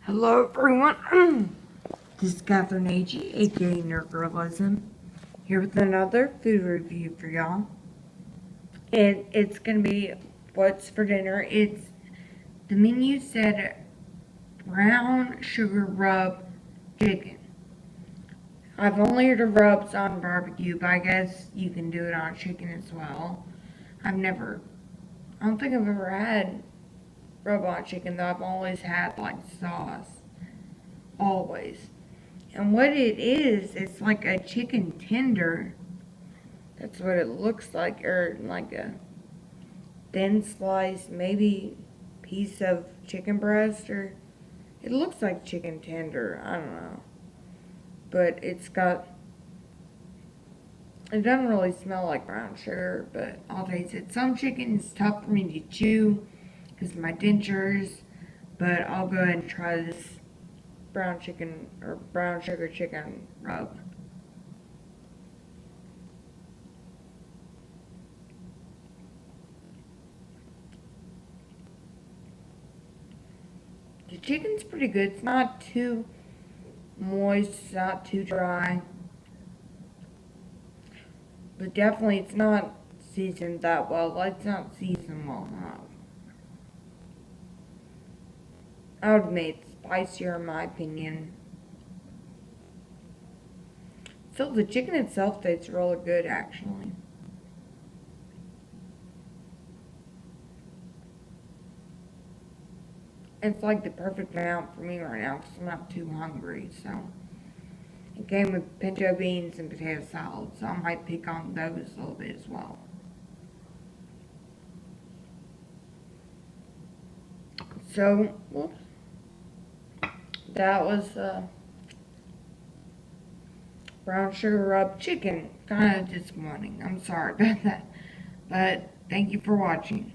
Hello everyone, this is Catherine A.G., aka Nerdgirlism, here with another food review for y'all. And it's going to be what's for dinner. The menu said brown sugar rub chicken. I've only heard of rubs on barbecue, but I guess you can do it on chicken as well. I don't think I've ever had rub on chicken, though I've always had like sauce. Always. And what it is, it's like a chicken tender. That's what it looks like, or like a thin slice, maybe piece of chicken breast, or it looks like chicken tender. I don't know. But it doesn't really smell like brown sugar, but I'll taste it. Some chicken is tough for me to chew because of my dentures, but I'll go ahead and try this brown sugar chicken rub. The chicken's pretty good. It's not too moist, it's not too dry. But definitely it's not seasoned that well. Like, it's not seasoned well enough. I would make it spicier in my opinion. So the chicken itself tastes really good actually. It's like the perfect amount for me right now because I'm not too hungry, so. It came with pinto beans and potato salad, so I might pick on those a little bit as well. So, whoops. That was brown sugar rub chicken. Kind of disappointing. I'm sorry about that. But thank you for watching.